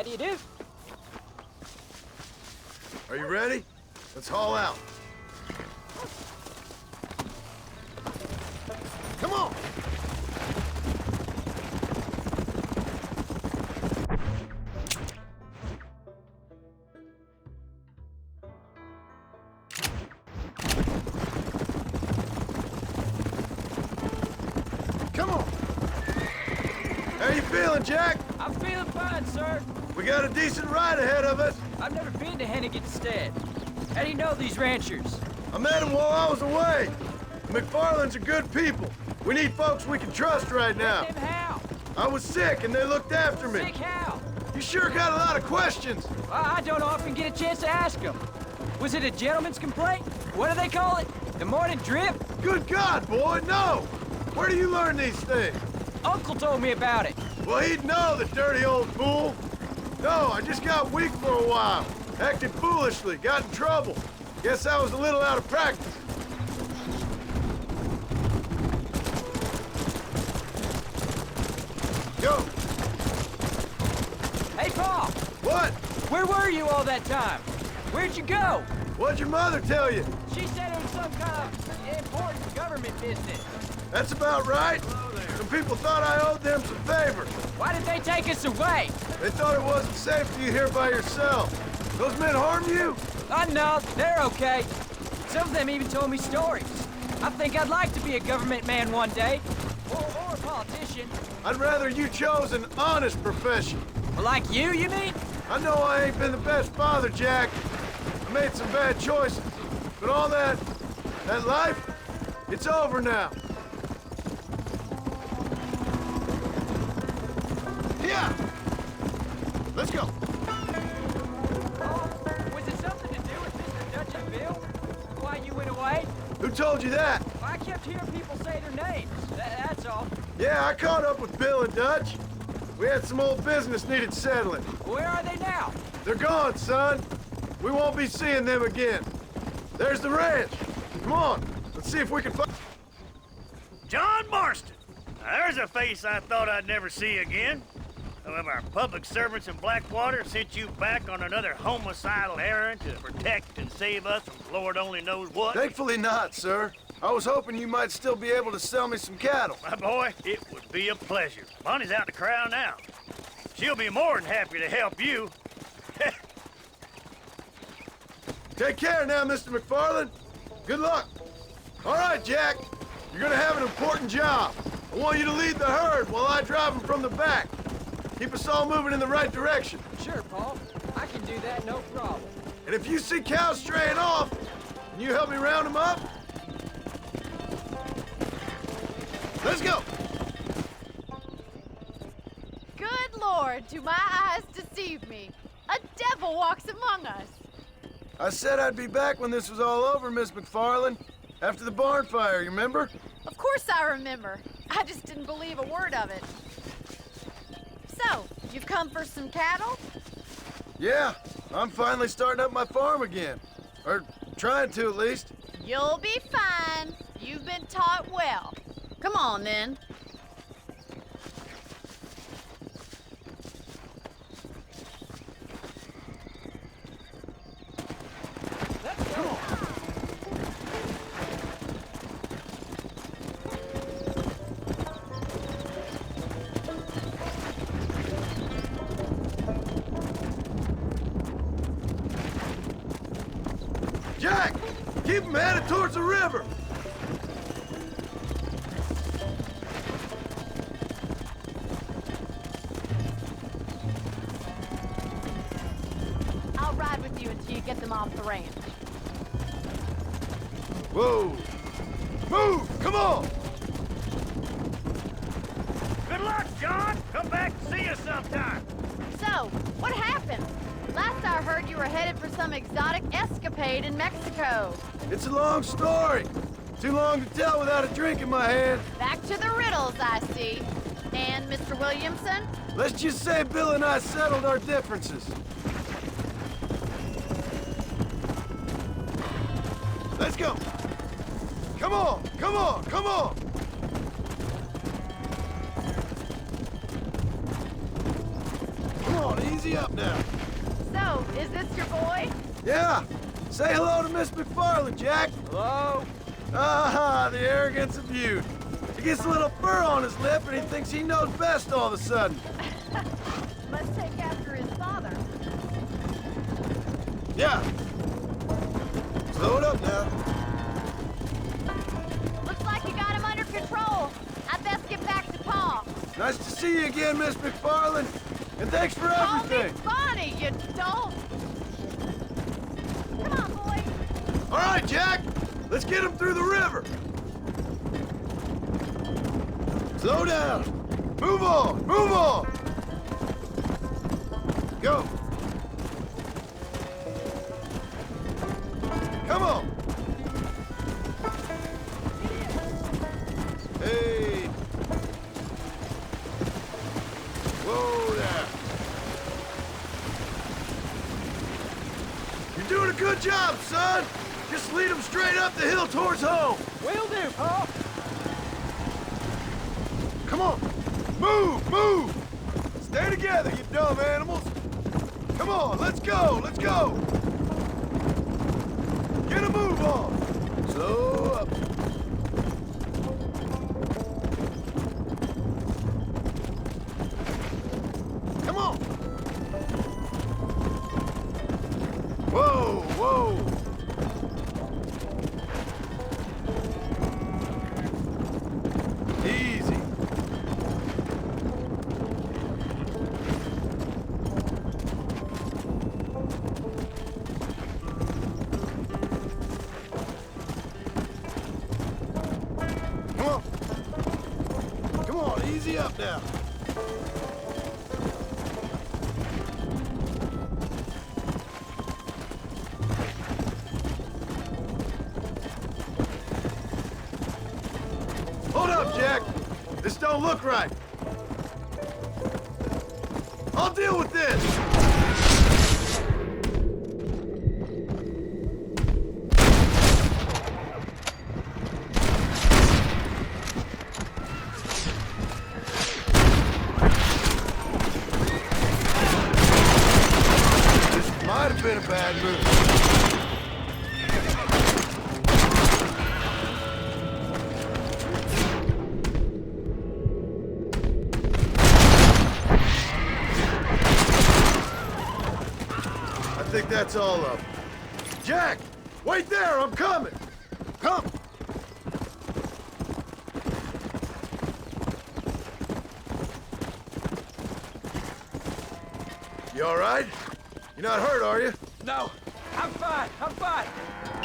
How do you do? Are you ready? Let's haul out. Come on! Come on! How you feeling, Jack? I'm feeling fine, sir. We got a decent ride ahead of us. I've never been to Hennigan's Stead. How do you know these ranchers? I met them while I was away. The McFarlands are good people. We need folks we can trust right now. Them how? I was sick and they looked after me. Sick how? You sure got a lot of questions. I don't often get a chance to ask them. Was it a gentleman's complaint? What do they call it? The morning drip? Good God, boy, no! Where do you learn these things? Uncle told me about it. Well, he'd know, the dirty old fool. No, I just got weak for a while. Acted foolishly, got in trouble. Guess I was a little out of practice. Go! Hey, Paul! What? Where were you all that time? Where'd you go? What'd your mother tell you? She said it was some kind of important government business. That's about right. Some people thought I owed them some favors. Why did they take us away? They thought it wasn't safe for you here by yourself. Those men harm you? No, they're okay. Some of them even told me stories. I think I'd like to be a government man one day. Or a politician. I'd rather you chose an honest profession. Well, like you mean? I know I ain't been the best father, Jack. I made some bad choices. But all that life, it's over now. Yeah! Let's go. Oh, was it something to do with Mr. Dutch and Bill? Why you went away? Who told you that? I kept hearing people say their names. That's all. Yeah, I caught up with Bill and Dutch. We had some old business needed settling. Where are they now? They're gone, son. We won't be seeing them again. There's the ranch. Come on, let's see if we can find... John Marston! Now, there's a face I thought I'd never see again. Some of our public servants in Blackwater sent you back on another homicidal errand to protect and save us from Lord only knows what. Thankfully not, sir. I was hoping you might still be able to sell me some cattle. My boy, it would be a pleasure. Bonnie's out in the crowd now. She'll be more than happy to help you. Take care now, Mr. McFarland. Good luck. All right, Jack. You're gonna have an important job. I want you to lead the herd while I drive them from the back. Keep us all moving in the right direction. Sure, Paul. I can do that, no problem. And if you see cows straying off, can you help me round them up? Let's go. Good Lord, do my eyes deceive me? A devil walks among us. I said I'd be back when this was all over, Miss McFarland. After the barn fire, you remember? Of course I remember. I just didn't believe a word of it. So, you've come for some cattle? Yeah, I'm finally starting up my farm again. Or trying to, at least. You'll be fine. You've been taught well. Come on, then. Jack, keep them headed towards the river. I'll ride with you until you get them off the ranch. Whoa. Move, come on. Good luck, John! Come back and see us sometime. So, what happened? Last I heard you were headed for some exotic escapade in Mexico. It's a long story. Too long to tell without a drink in my hand. Back to the riddles, I see. And Mr. Williamson? Let's just say Bill and I settled our differences. Let's go. Come on, come on, come on. Come on, easy easy up now. So, is this your boy? Yeah. Say hello to Miss McFarland, Jack. Hello? Ah, the arrogance of youth. He gets a little fur on his lip and he thinks he knows best all of a sudden. Must take after his father. Yeah. Slow it up now. Looks like you got him under control. I'd best get back to Pa. Nice to see you again, Miss McFarland. And thanks for Call me everything. Bonnie, you don't. Come on, boy. All right, Jack. Let's get him through the river. Slow down. Move on. Move on. Go. Come on. Hey. Whoa there. You're doing a good job, son. Just lead them straight up the hill towards home. Will do, Pa. Come on. Move, move. Stay together, you dumb animals. Come on, let's go, let's go. Get a move on. Slow up. Come on. Whoa, whoa. Easy. Come on. Come on, easy up now. Hold up, Jack. This don't look right. I'll deal with this. This might have been a bad move. I think that's all of them. Jack! Wait there! I'm coming! Come! You all right? You're not hurt, are you? No, I'm fine. I'm fine.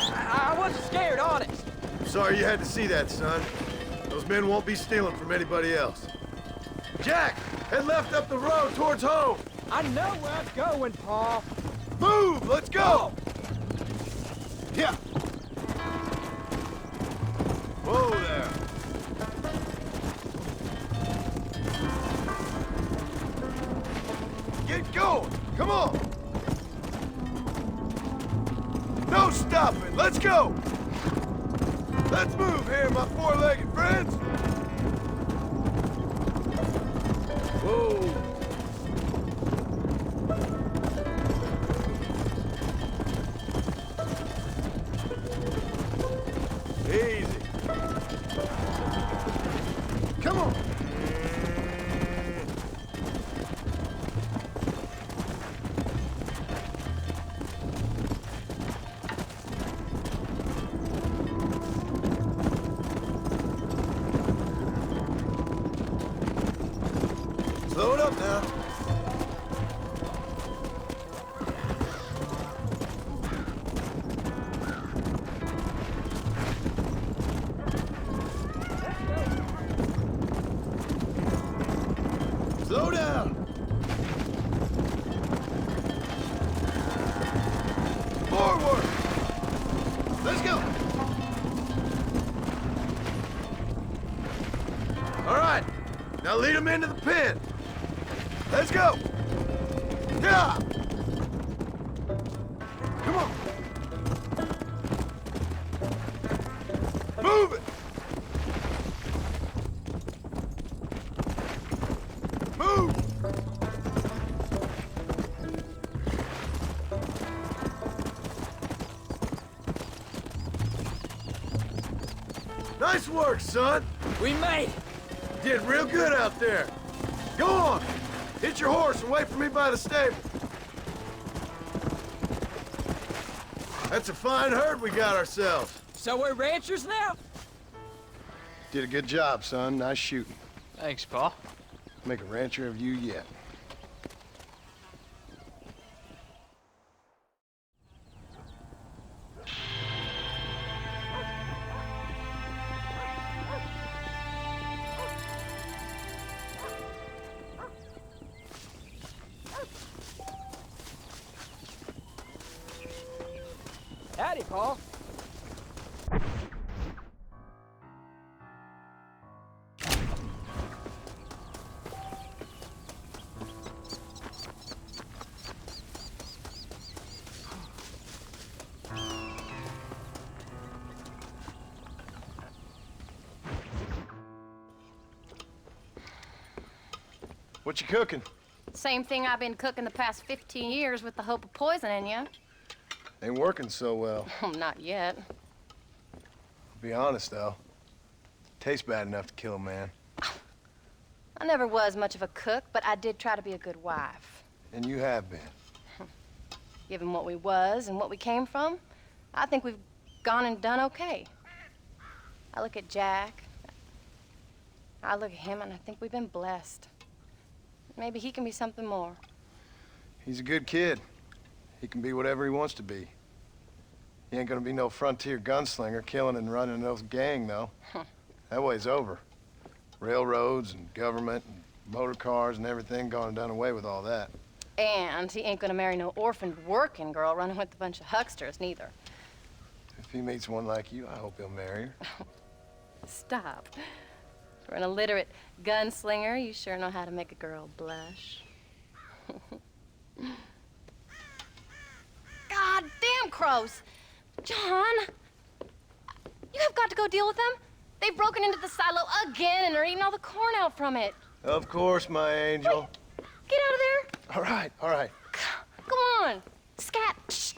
I wasn't scared, honest. Sorry you had to see that, son. Those men won't be stealing from anybody else. Jack! Head left up the road towards home! I know where I'm going, Pa. Move! Let's go! Yeah! Whoa there! Get going! Come on! No stopping! Let's go! Let's move here, my four-legged friends! Whoa! Easy. Come on. Slow it up now. Slow down. Forward. Let's go. All right. Now lead them into the pen. Let's go. Yeah. Come on. Move it. Move. Nice work, son. We made it. Did real good out there. Go on. Hit your horse and wait for me by the stable. That's a fine herd we got ourselves. So we're ranchers now? Did a good job, son. Nice shooting. Thanks, Pa. Make a rancher of you yet. Howdy, Paul. What you cooking? Same thing I've been cooking the past 15 years with the hope of poisoning you. Ain't working so well. Not yet. Be honest, though. Tastes bad enough to kill a man. I never was much of a cook, but I did try to be a good wife. And you have been. Given what we was and what we came from, I think we've gone and done okay. I look at Jack. I look at him and I think we've been blessed. Maybe he can be something more. He's a good kid. He can be whatever he wants to be. He ain't gonna be no frontier gunslinger killing and running no gang, though. That way's over. Railroads and government and motor cars and everything gone and done away with all that. And he ain't gonna marry no orphaned working girl running with a bunch of hucksters, neither. If he meets one like you, I hope he'll marry her. Stop. For an illiterate gunslinger, you sure know how to make a girl blush. God damn crows! John! You have got to go deal with them. They've broken into the silo again and are eating all the corn out from it. Of course, my angel. Get out of there. All right, all right. Come on. Scat. Shh.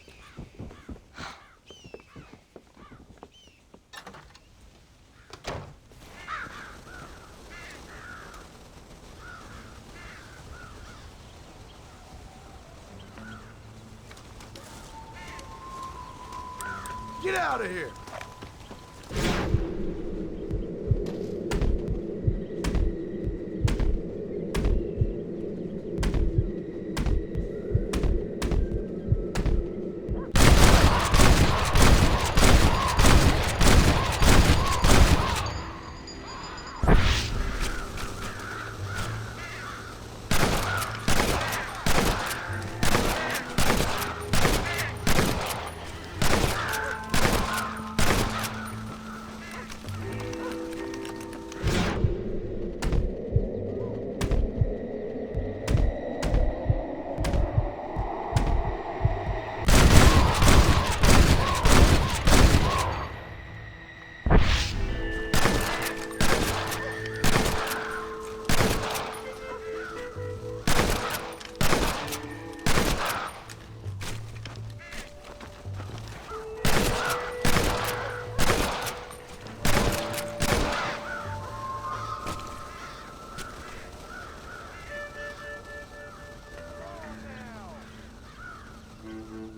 Get out of here!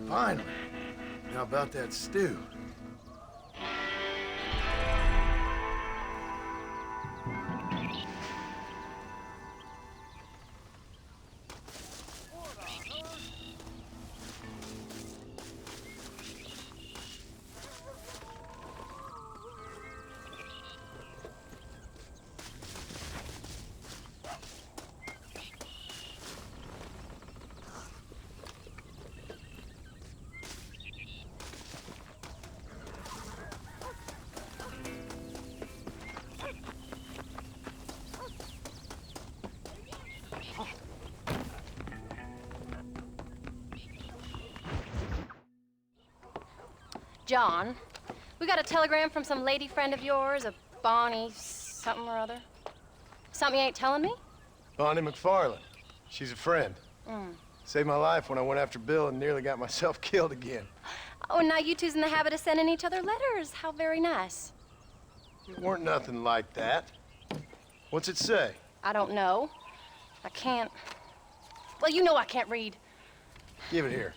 Finally. Now about that stew. John, we got a telegram from some lady friend of yours, a Bonnie something or other. Something you ain't telling me? Bonnie McFarland. She's a friend. Mm. Saved my life when I went after Bill and nearly got myself killed again. Oh, and now you two's in the habit of sending each other letters. How very nice. It weren't nothing like that. What's it say? I don't know. I can't... Well, you know I can't read. Give it here.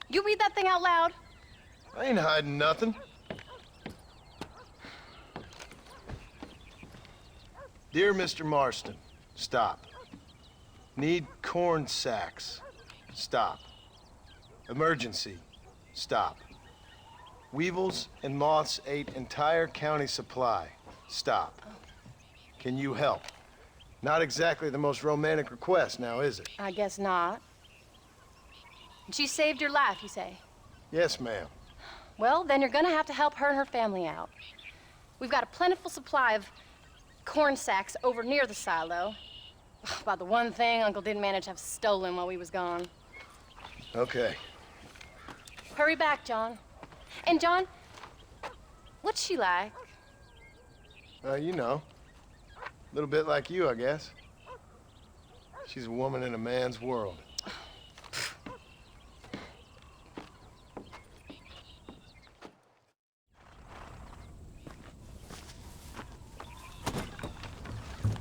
You read that thing out loud? I ain't hiding nothing. Dear Mr. Marston, stop. Need corn sacks. Stop. Emergency. Stop. Weevils and moths ate entire county supply. Stop. Can you help? Not exactly the most romantic request now, is it? I guess not. She saved your life, you say? Yes, ma'am. Well, then you're gonna have to help her and her family out. We've got a plentiful supply of corn sacks over near the silo. About the one thing Uncle didn't manage to have stolen while we was gone. Okay. Hurry back, John. And John, what's she like? You know. A little bit like you, I guess. She's a woman in a man's world.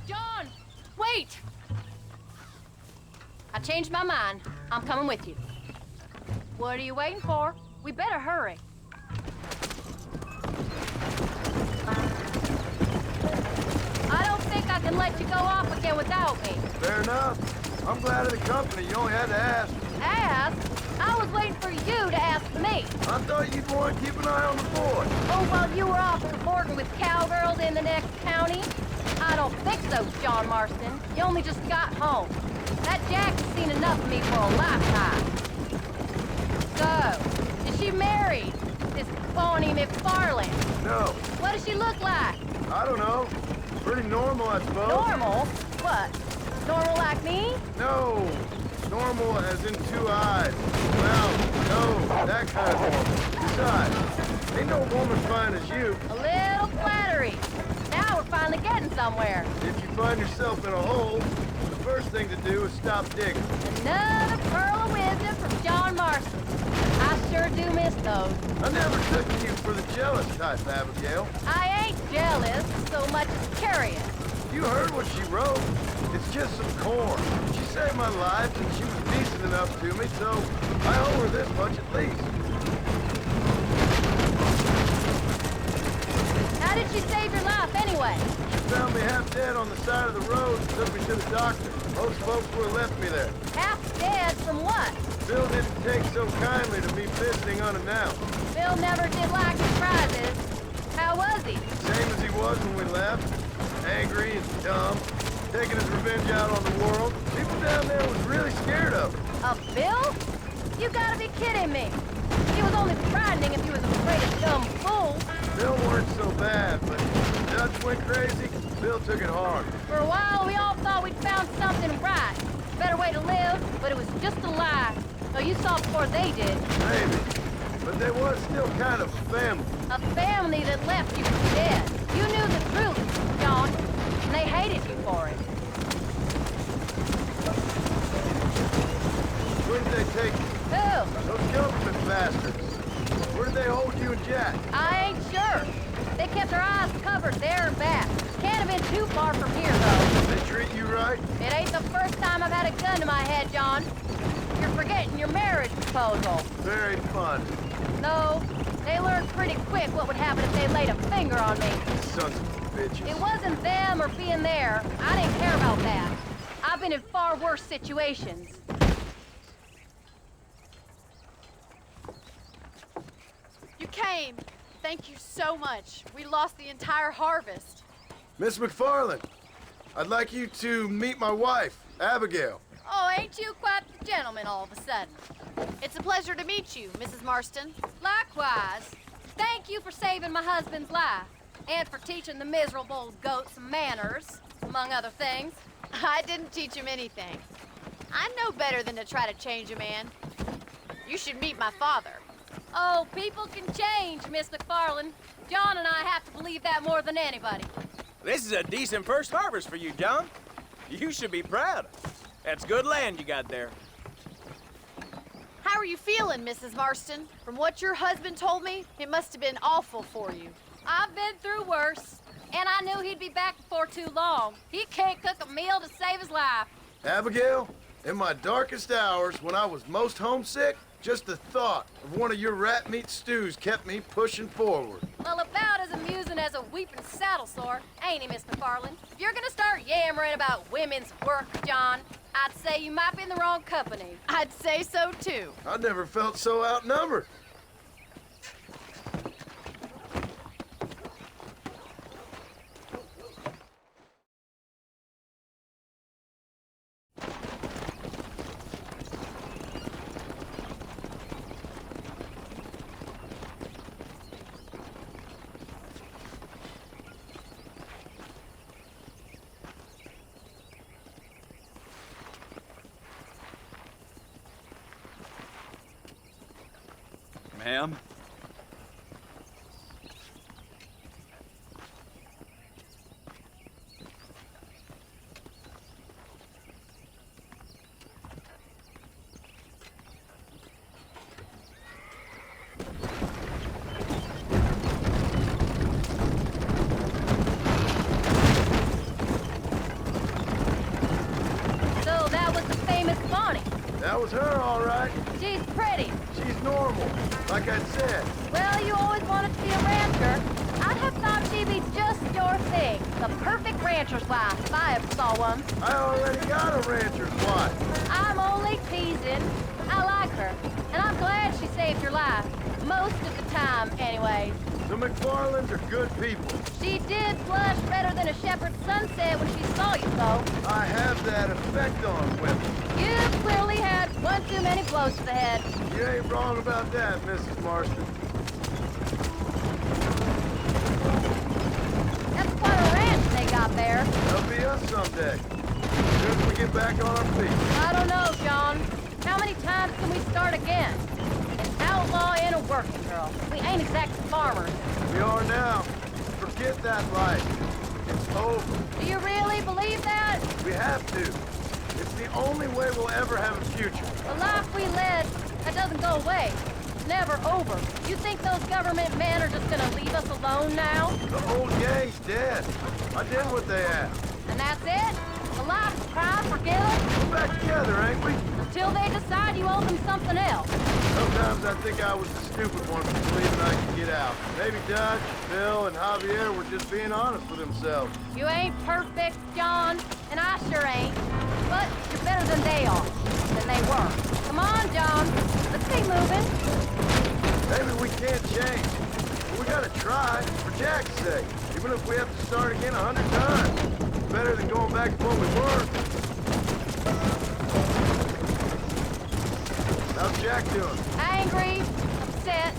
John, wait! I changed my mind. I'm coming with you. What are you waiting for? We better hurry. I don't think I can let you go off again without me. Fair enough. I'm glad of the company. You only had to ask. Ask? I was waiting for you to ask me. I thought you'd want to keep an eye on the boy. Oh, while you were off cavorting with cowgirls in the next county? I don't think so, John Marston. You only just got home. That Jack has seen enough of me for a lifetime. So, is she married? This Bonnie McFarland? No, What does she look like? I don't know. Pretty normal, I suppose. Normal? What? Normal like me? No, normal as in 2 eyes, mouth, nose, that kind of normal. Besides, ain't no woman fine as you. A little flattery. Now we're finally getting somewhere. If you find yourself in a hole, the first thing to do is stop digging. Another pearl of wisdom from John Marston. I sure do miss those. I never took you for the jealous type, Abigail. I ain't jealous so much as curious. You heard what she wrote. It's just some corn. She saved my life, and she was decent enough to me, so I owe her this much at least. How did she save your life anyway? She found me half dead on the side of the road and took me to the doctor. Most folks would have left me there. Half dead from what? Bill didn't take so kindly to me visiting unannounced. Bill never did like surprises. How was he? Same as he was when we left. Angry and dumb. Taking his revenge out on the world. People down there was really scared of him. Of Bill? You gotta be kidding me. He was only frightening if he was afraid of dumb fools. Bill weren't so bad, but when Dutch went crazy, Bill took it hard. For a while, we all thought we'd found something right. Better way to live, but it was just a lie. So you saw before they did. Maybe. But they was still kind of a family. A family that left you for dead. You knew the truth, John, and they hated you for it. Where did they take you? Who? Those government bastards. Where did they hold you and Jack? I ain't sure. They kept their eyes covered there and back. Can't have been too far from here, though. They treat you right? It ain't the first time I've had a gun to my head, John. You're forgetting your marriage proposal. Very fun. No, they learned pretty quick what would happen if they laid a finger on me. Sons of bitches. It wasn't them or being there. I didn't care about that. I've been in far worse situations. You came. Thank you so much. We lost the entire harvest. Miss McFarland, I'd like you to meet my wife, Abigail. Oh, ain't you quite the gentleman all of a sudden? It's a pleasure to meet you, Mrs. Marston. Likewise, thank you for saving my husband's life and for teaching the miserable goat some manners, among other things. I didn't teach him anything. I know better than to try to change a man. You should meet my father. Oh, people can change, Miss McFarland. John and I have to believe that more than anybody. This is a decent first harvest for you, John. You should be proud. That's good land you got there. How How are you feeling, Mrs. Marston? From what your husband told me, it must have been awful for you. I've been through worse, and I knew he'd be back before too long. He can't cook a meal to save his life. Abigail, in my darkest hours, when I was most homesick, just the thought of one of your rat meat stews kept me pushing forward. Well, about as amusing as a weeping saddle sore, ain't he, Miss McFarland? If you're gonna start yammering about women's work, John, I'd say you might be in the wrong company. I'd say so, too. I never felt so outnumbered. Ma'am? So that was the famous Bonnie. That was her, all right. She's pretty. She's normal, like I said. Well, you always wanted to be a rancher. I'd have thought she'd be just your thing. The perfect rancher's wife, if I ever saw one. I already got a rancher's wife. I'm only teasing. I like her, and I'm glad she saved your life. Most of the time, anyways. The McFarlands are good people. She did blush redder than a shepherd's sunset when she saw you, though. I have that effect on women. You clearly had one too many blows to the head. You ain't wrong about that, Mrs. Marston. That's quite a ranch they got there. That'll be us someday. As soon as we get back on our feet. I don't know, John. How many times can we start again? An outlaw and a working girl. We ain't exactly farmers. We are now. Forget that life. It's over. Do you really believe that? We have to. It's the only way we'll ever have a future. The life we led, that doesn't go away. It's never over. You think those government men are just gonna leave us alone now? The old gang's dead. I did what they asked. And that's it? The life's cry for guilt? We're back together, ain't we? Until they decide you owe them something else. Sometimes I think I was the stupid one for believing I could get out. Maybe Dutch, Bill, and Javier were just being honest with themselves. You ain't perfect, John, and I sure ain't. But you're better than they are. Than they were. Come on, John. Let's keep moving. Maybe we can't change. But we gotta try, for Jack's sake. Even if we have to start again 100 times. Better than going back to what we were. How's Jack doing? Angry, upset.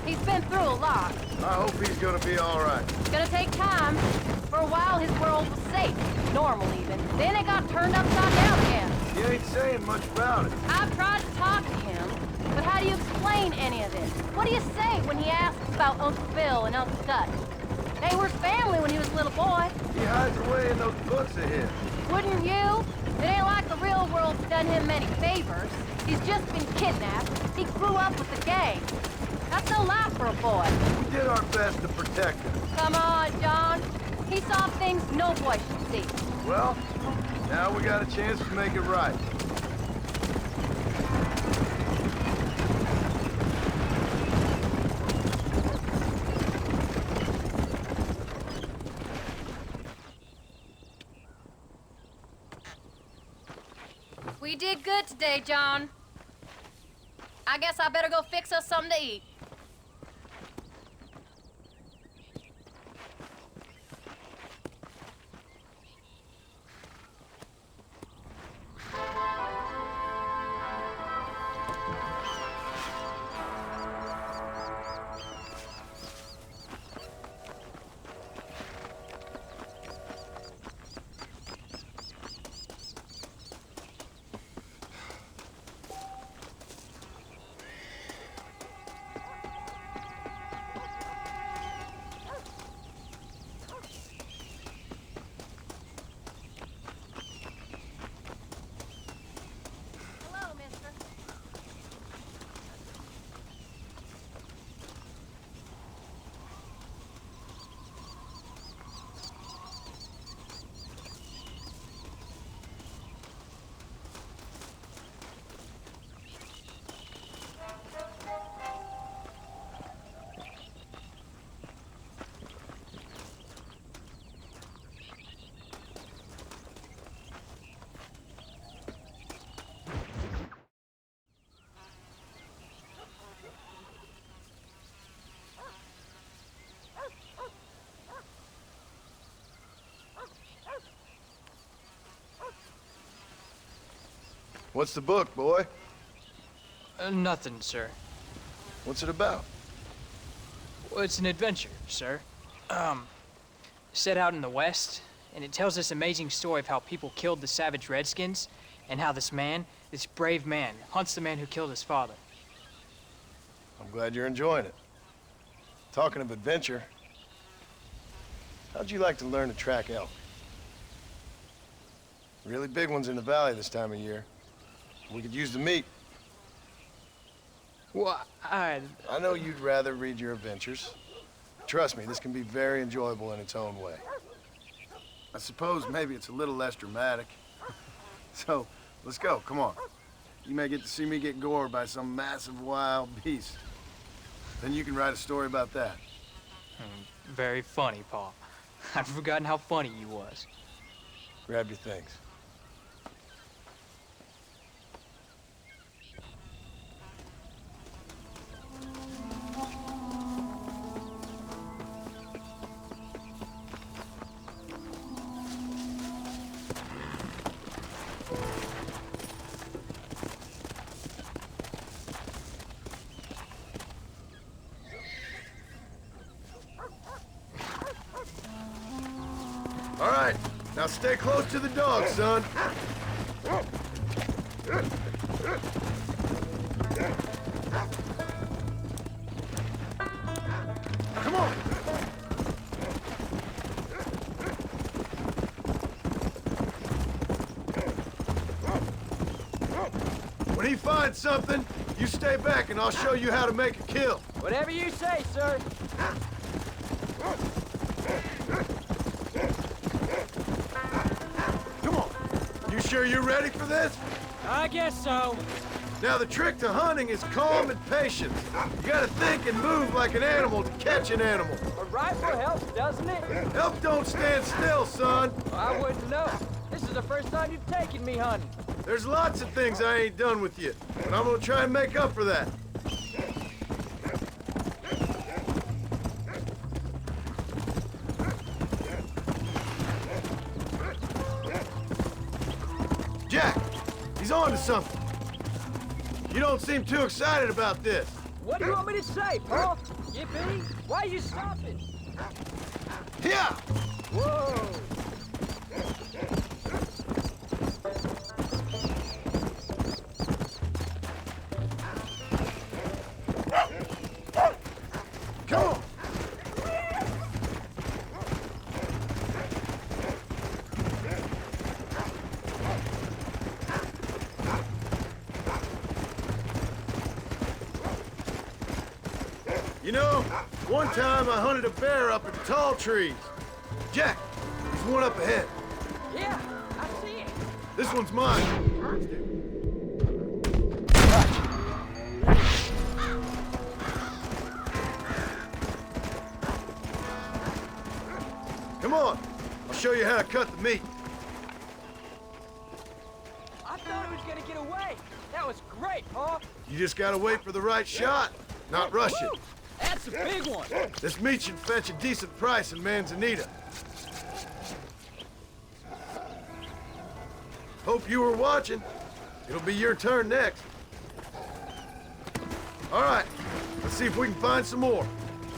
He's been through a lot. I hope he's gonna be all right. It's gonna take time. For a while, his world was safe. Normal, even. Then it got turned upside down again. He ain't saying much about it. I've tried to talk to him, but how do you explain any of this? What do you say when he asks about Uncle Bill and Uncle Dutch? They were family when he was a little boy. He hides away in those books of his. Wouldn't you? It ain't like the real world's done him many favors. He's just been kidnapped. He grew up with the gang. That's no life for a boy. We did our best to protect him. Come on, John. He saw things no boy should see. Well, now we got a chance to make it right. We did good today, John. I guess I better go fix us something to eat. What's the book, boy? Nothing, sir. What's it about? Well, it's an adventure, sir. Set out in the West, and it tells this amazing story of how people killed the savage Redskins, and how this man, this brave man, hunts the man who killed his father. I'm glad you're enjoying it. Talking of adventure, how'd you like to learn to track elk? Really big ones in the valley this time of year. We could use the meat. Well, I know you'd rather read your adventures. Trust me, this can be very enjoyable in its own way. I suppose maybe it's a little less dramatic. So, let's go, come on. You may get to see me get gored by some massive wild beast. Then you can write a story about that. Very funny, Paul. I've forgotten how funny you was. Grab your things. All right, now stay close to the dog, son. Come on. When he finds something, you stay back and I'll show you how to make a kill. Whatever you say, sir. Come on. You sure you're ready for this? I guess so. Now, the trick to hunting is calm and patience. You gotta think and move like an animal to catch an animal. A rifle helps, doesn't it? Elk don't stand still, son. I wouldn't know. This is the first time you've taken me hunting. There's lots of things I ain't done with you, but I'm gonna try and make up for that. Jack, he's on to something. You don't seem too excited about this. What do you want me to say, Paul? Yippee? Why are you stopping? Yeah! Whoa! Come on! You know, one time I hunted a bear up in tall trees. Jack, there's one up ahead. Yeah, I see it. This one's mine. Come on, I'll show you how to cut the meat. I thought it was gonna get away. That was great, Paul. You just gotta wait for the right shot, not rush it. Woo! That's a big one. This meat should fetch a decent price in Manzanita. Hope you were watching. It'll be your turn next. All right, let's see if we can find some more.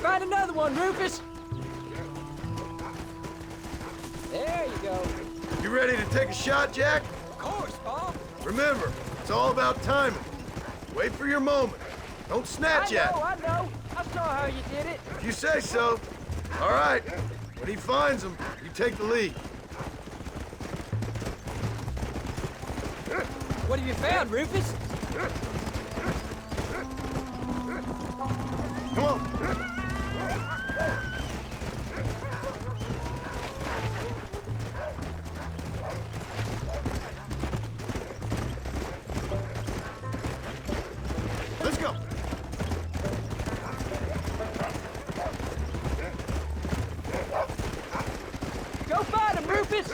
Find another one, Rufus. There you go. You ready to take a shot, Jack? Of course, Paul. Remember, it's all about timing. Wait for your moment. Don't snatch at it. I know. I saw how you did it. If you say so. All right. When he finds them, you take the lead. What have you found, Rufus? Come on. Let's go. Go find him, Rufus.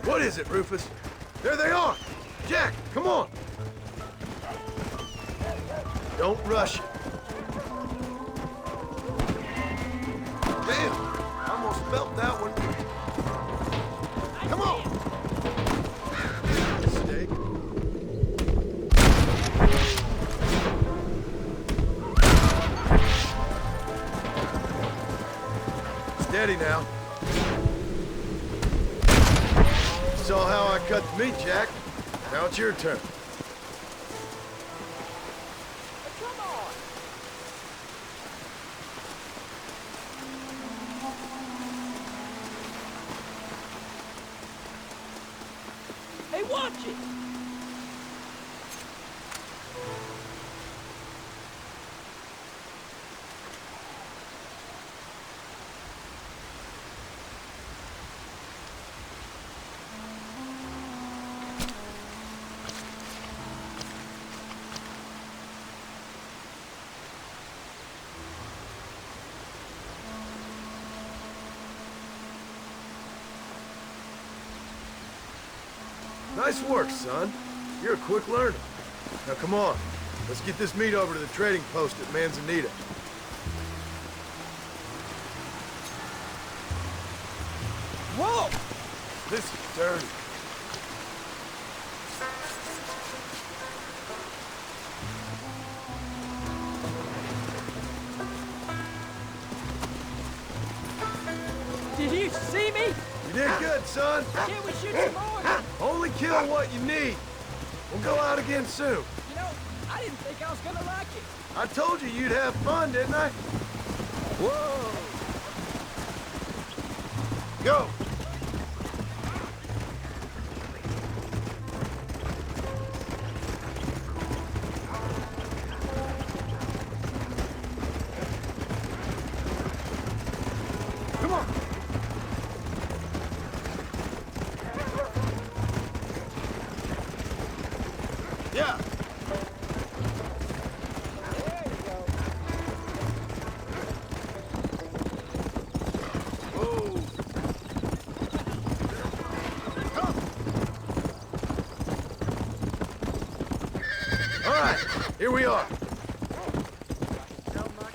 What is it, Rufus? There they are! Jack, come on! Don't rush it. Damn! Almost felt that one. Steady now. Saw how I cut the meat, Jack. Now it's your turn. Come on. Hey, watch it. Nice work, son. You're a quick learner. Now come on. Let's get this meat over to the trading post at Manzanita. Whoa! This is dirty. Did you see me? You did good, son. Can't we shoot some more? Only kill what you need. We'll go out again soon. You know, I didn't think I was gonna like it. I told you you'd have fun, didn't I? Whoa! Go. Come on. Yeah. There you go. Whoa. Come. All right, here we are.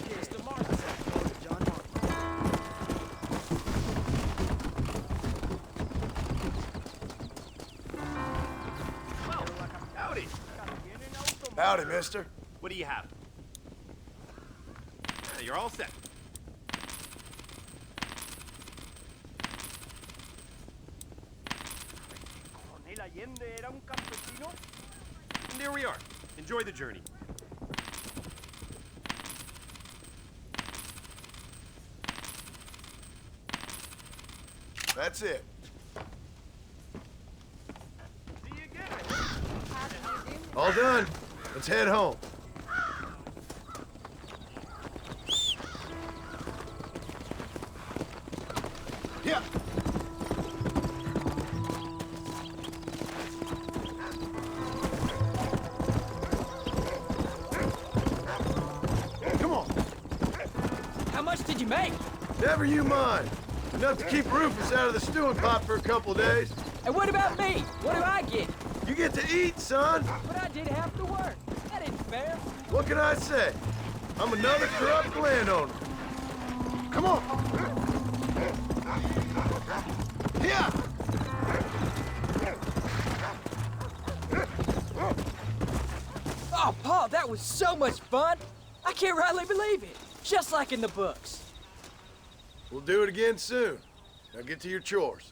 Mr. Martin said, John Martin. Howdy. Howdy, mister. What do you have? You're all set. And there we are. Enjoy the journey. That's it. All done. Let's head home. Yeah. Come on. How much did you make? Never you mind. Enough to keep Rufus out of the stewing pot for a couple days. And what about me? What do I get? You get to eat, son. But I did have to work. That ain't fair. What can I say? I'm another corrupt landowner. Come on. Yeah. Oh, Paul, that was so much fun. I can't rightly believe it. Just like in the books. We'll do it again soon. Now get to your chores.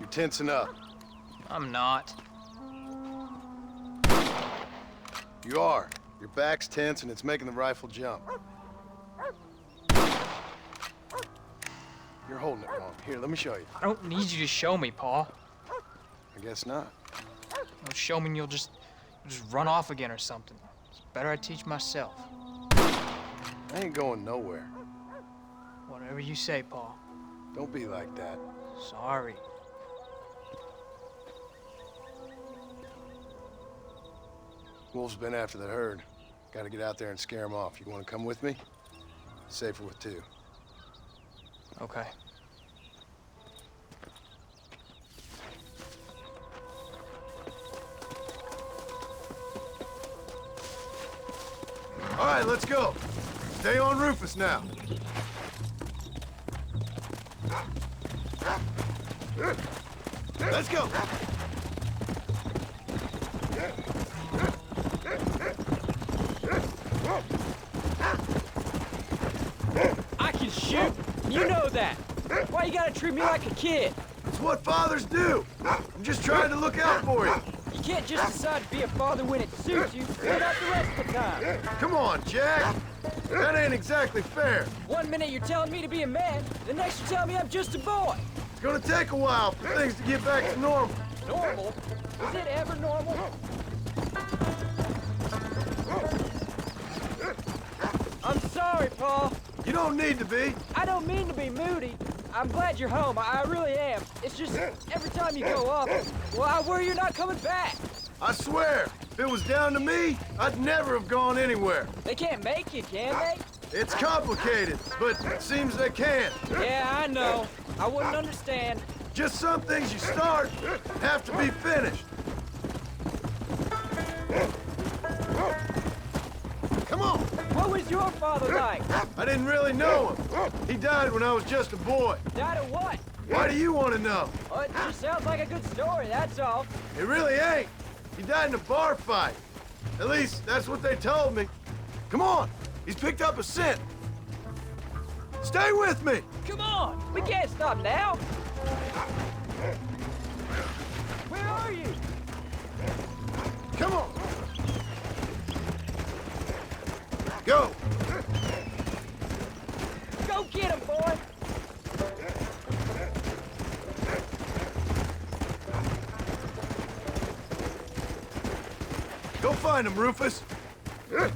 You're tensing up. I'm not. You are. Your back's tense and it's making the rifle jump. You're holding it wrong. Here, let me show you. I don't need you to show me, Paul. I guess not. Don't show me and you'll just run off again or something. It's better I teach myself. I ain't going nowhere. Whatever you say, Paul. Don't be like that. Sorry. Wolf's been after the herd. Gotta get out there and scare him off. You wanna come with me? Safer with two. Okay. right, let's go. Stay on Rufus now. Let's go. I can shoot. You know that. Why you gotta treat me like a kid? It's what fathers do. I'm just trying to look out for you. You can't just decide to be a father when it suits you, but not the rest of the time. Come on, Jack. That ain't exactly fair. One minute you're telling me to be a man, the next you're telling me I'm just a boy. It's gonna take a while for things to get back to normal. Normal? Is it ever normal? I'm sorry, Paul. You don't need to be. I don't mean to be moody. I'm glad you're home. I really am. It's just every time you go off, well, I worry you're not coming back. I swear, if it was down to me, I'd never have gone anywhere. They can't make you, can they? It's complicated, but it seems they can. Yeah, I know. I wouldn't understand. Just some things you start have to be finished. Come on. What was your father like? I didn't really know him. He died when I was just a boy. Died of what? Why do you want to know? Oh, it just sounds like a good story, that's all. It really ain't. He died in a bar fight. At least, that's what they told me. Come on. He's picked up a scent. Stay with me. Come on, we can't stop now. Where are you? Come on. Go. Go get him, boy. Go find him, Rufus. Come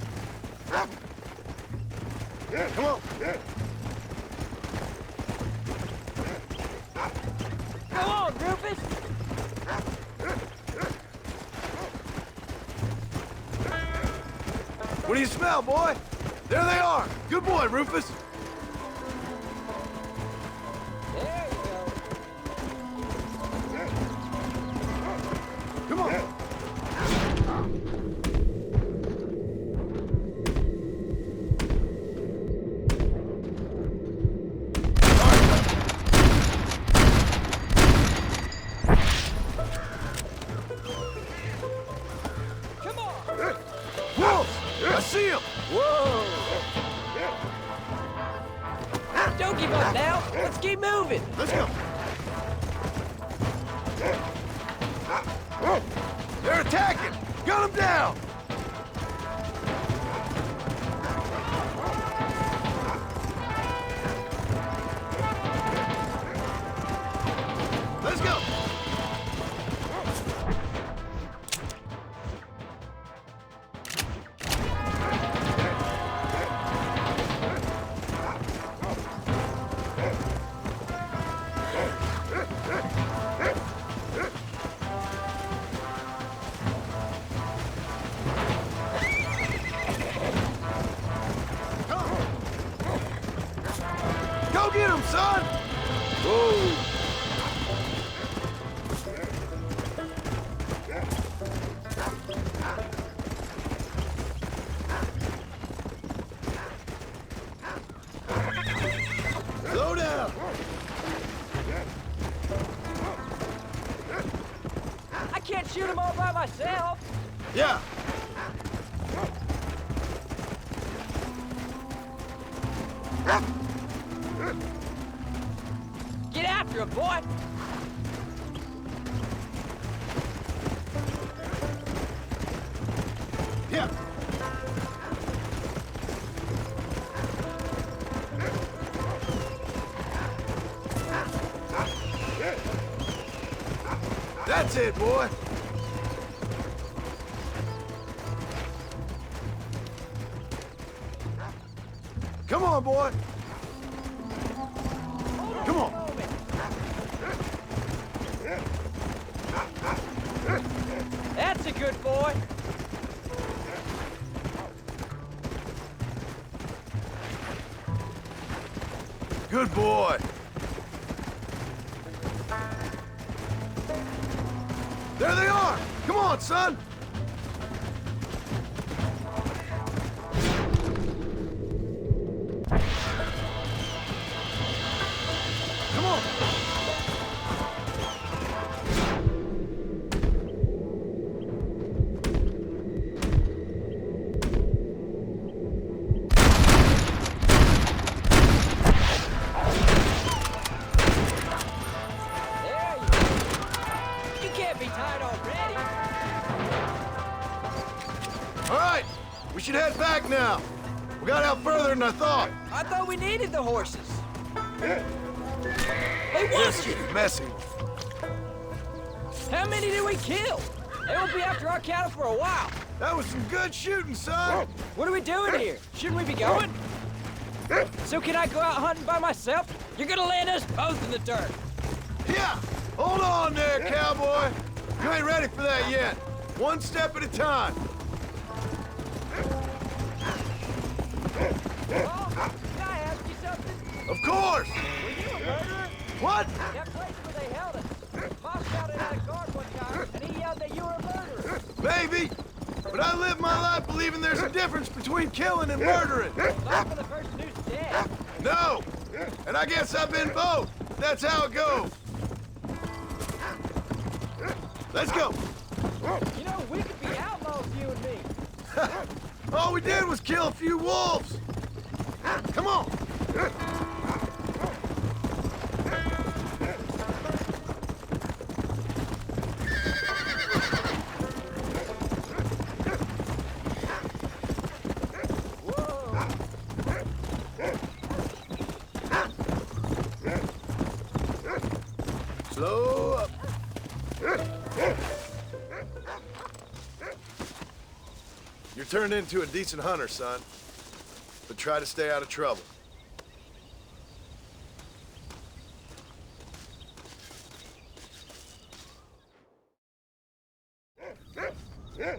on. Go on, Rufus. What do you smell, boy? There they are. Good boy, Rufus. There you go. Come on. Come on. Wolves! I see him. Whoa. Don't give up now. Let's keep moving. Let's go. They're attacking. Gun them down. Let's go. Go get him, son! Whoa! Slow down! I can't shoot them all by myself. Yeah! Get after him, boy. Yeah! That's it, boy! Come on, boy! Come on! That's a good boy. Good boy! There they are! Come on, son! There you go. You can't be tired already. All right, we should head back now. We got out further than I thought. I thought we needed the horses. Hey, what? This is messy. How many did we kill? They won't be after our cattle for a while. That was some good shooting, son. What are we doing here? Shouldn't we be going? So can I go out hunting by myself? You're gonna land us both in the dirt. Yeah, hold on there, cowboy. You ain't ready for that yet. One step at a time. Oh, can I ask you something? Of course. Were you a murderer? What? That place where they held us. Moss shouted at a guard one time, and he yelled that you were a murderer. Maybe. But I live my life believing there's a difference between killing and murdering. Not for the person who's dead. No. And I guess I've been both. That's how it goes. Let's go. You know, we could be outlaws, you and me. All we did was kill a few wolves. Come on. Slow up. You're turned into a decent hunter, son. But try to stay out of trouble. Yeah.